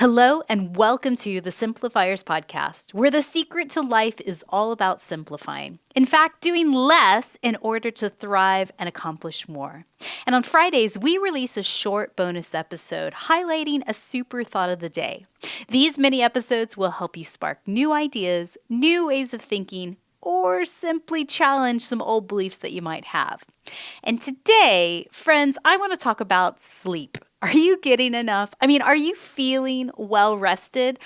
Hello and welcome to the Simplifiers podcast, where the secret to life is all about simplifying. In fact, doing less in order to thrive and accomplish more. And on Fridays, we release a short bonus episode highlighting a super thought of the day. These mini episodes will help you spark new ideas, new ways of thinking, or simply challenge some old beliefs that you might have. And today, friends, I want to talk about sleep. Are you getting enough? Are you feeling well rested?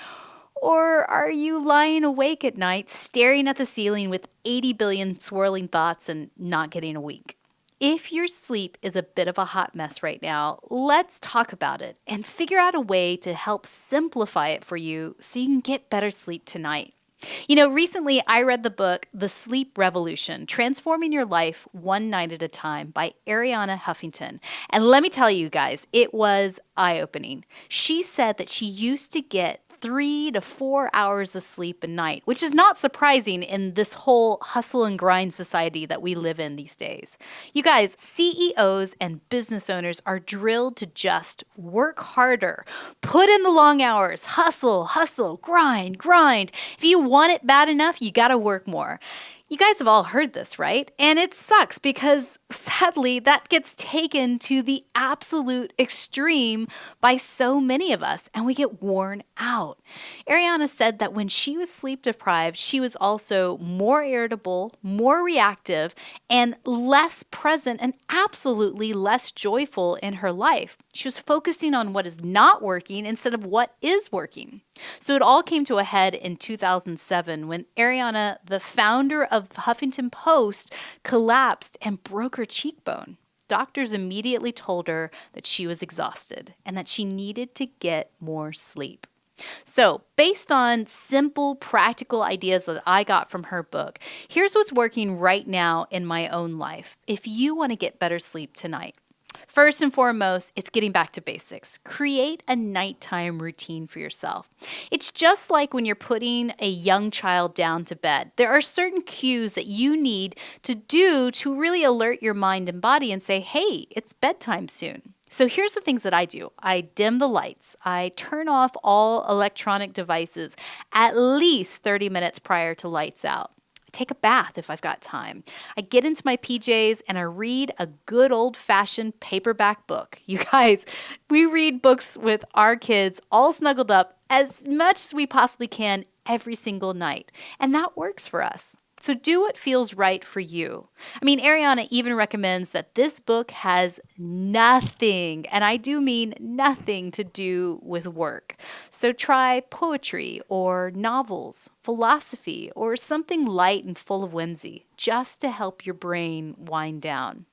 Or are you lying awake at night staring at the ceiling with 80 billion swirling thoughts and not getting a wink? If your sleep is a bit of a hot mess right now, let's talk about it and figure out a way to help simplify it for you so you can get better sleep tonight. Recently I read the book, The Sleep Revolution, Transforming Your Life One Night at a Time by Arianna Huffington. And let me tell you guys, it was eye-opening. She said that she used to get 3 to 4 hours of sleep a night, which is not surprising in this whole hustle and grind society that we live in these days. You guys, CEOs and business owners are drilled to just work harder, put in the long hours, hustle, grind. If you want it bad enough, you got to work more. You guys have all heard this, right? And it sucks because sadly that gets taken to the absolute extreme by so many of us and we get worn out. Arianna said that when she was sleep deprived, she was also more irritable, more reactive, and less present and absolutely less joyful in her life. She was focusing on what is not working instead of what is working. So it all came to a head in 2007 when Arianna, the founder of Huffington Post, collapsed and broke her cheekbone. Doctors immediately told her that she was exhausted and that she needed to get more sleep. So, based on simple, practical ideas that I got from her book, here's what's working right now in my own life if you want to get better sleep tonight. First and foremost, it's getting back to basics. Create a nighttime routine for yourself. It's just like when you're putting a young child down to bed. There are certain cues that you need to do to really alert your mind and body and say, hey, it's bedtime soon. So here's the things that I do. I dim the lights. I turn off all electronic devices at least 30 minutes prior to lights out. Take a bath if I've got time. I get into my PJs and I read a good old-fashioned paperback book. You guys, we read books with our kids all snuggled up as much as we possibly can every single night. And that works for us. So do what feels right for you. Arianna even recommends that this book has nothing, and I do mean nothing, to do with work. So try poetry or novels, philosophy, or something light and full of whimsy, just to help your brain wind down.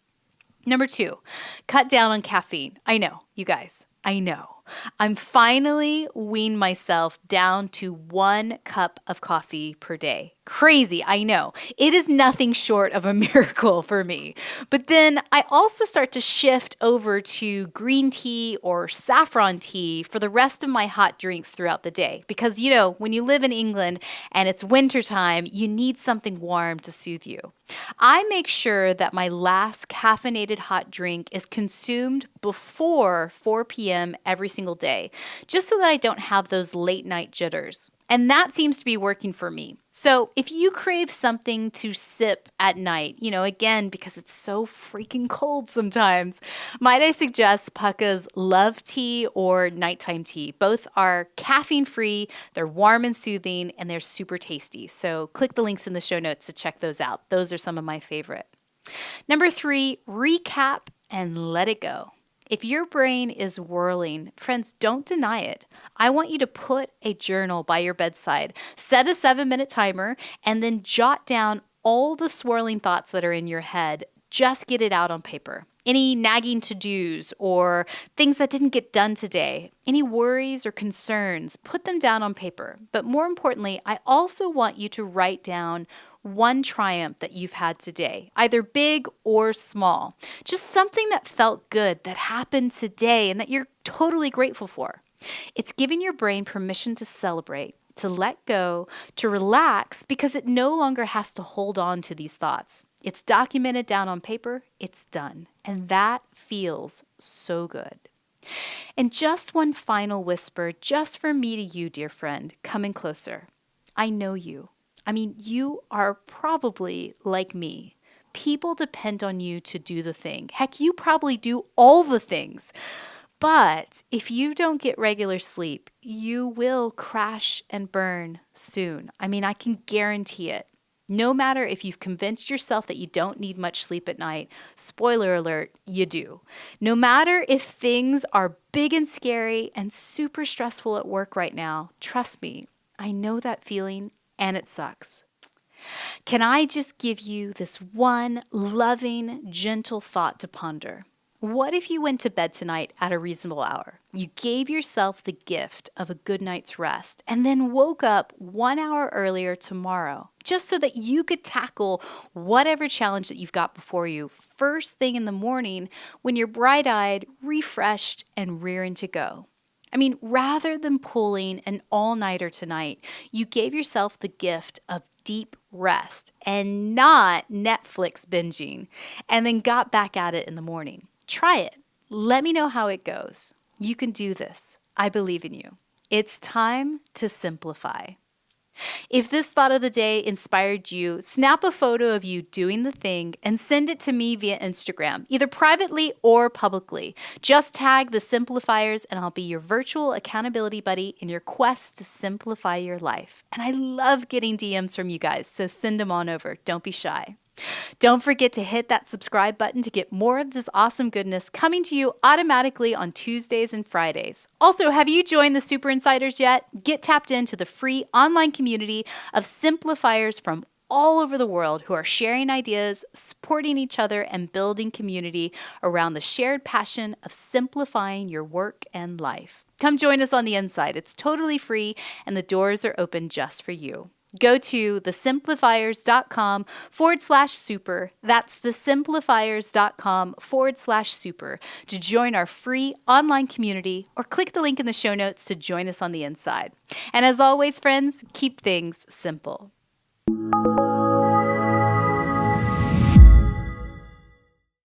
Number 2, cut down on caffeine. I know, you guys, I know. I'm finally weaned myself down to 1 cup of coffee per day. Crazy, I know. It is nothing short of a miracle for me. But then I also start to shift over to green tea or saffron tea for the rest of my hot drinks throughout the day. Because, when you live in England and it's wintertime, you need something warm to soothe you. I make sure that my last caffeinated hot drink is consumed before 4 p.m. every single day, just so that I don't have those late night jitters. And that seems to be working for me. So if you crave something to sip at night, again, because it's so freaking cold sometimes, might I suggest Pukka's Love Tea or Nighttime Tea. Both are caffeine-free, they're warm and soothing, and they're super tasty. So click the links in the show notes to check those out. Those are some of my favorite. Number 3, recap and let it go. If your brain is whirling, friends, don't deny it. I want you to put a journal by your bedside, set a 7-minute timer, and then jot down all the swirling thoughts that are in your head. Just get it out on paper. Any nagging to-dos or things that didn't get done today, any worries or concerns, put them down on paper. But more importantly, I also want you to write down one triumph that you've had today, either big or small. Just something that felt good, that happened today, and that you're totally grateful for. It's giving your brain permission to celebrate, to let go, to relax, because it no longer has to hold on to these thoughts. It's documented down on paper, it's done. And that feels so good. And just one final whisper, just from me to you, dear friend, coming closer. I know you. I mean, you are probably like me. People depend on you to do the thing. Heck, you probably do all the things. But if you don't get regular sleep, you will crash and burn soon. I mean, I can guarantee it. No matter if you've convinced yourself that you don't need much sleep at night, spoiler alert, you do. No matter if things are big and scary and super stressful at work right now, trust me, I know that feeling and it sucks. Can I just give you this one loving, gentle thought to ponder? What if you went to bed tonight at a reasonable hour? You gave yourself the gift of a good night's rest and then woke up 1 hour earlier tomorrow, just so that you could tackle whatever challenge that you've got before you first thing in the morning when you're bright-eyed, refreshed, and rearing to go. I mean, rather than pulling an all-nighter tonight, you gave yourself the gift of deep rest and not Netflix binging, and then got back at it in the morning. Try it. Let me know how it goes. You can do this. I believe in you. It's time to simplify. If this thought of the day inspired you, snap a photo of you doing the thing and send it to me via Instagram, either privately or publicly. Just tag the Simplifiers and I'll be your virtual accountability buddy in your quest to simplify your life. And I love getting DMs from you guys, so send them on over. Don't be shy. Don't forget to hit that subscribe button to get more of this awesome goodness coming to you automatically on Tuesdays and Fridays. Also, have you joined the Super Insiders yet? Get tapped into the free online community of Simplifiers from all over the world who are sharing ideas, supporting each other, and building community around the shared passion of simplifying your work and life. Come join us on the inside. It's totally free and the doors are open just for you. Go to thesimplifiers.com/super. That's thesimplifiers.com/super to join our free online community, or click the link in the show notes to join us on the inside. And as always, friends, keep things simple.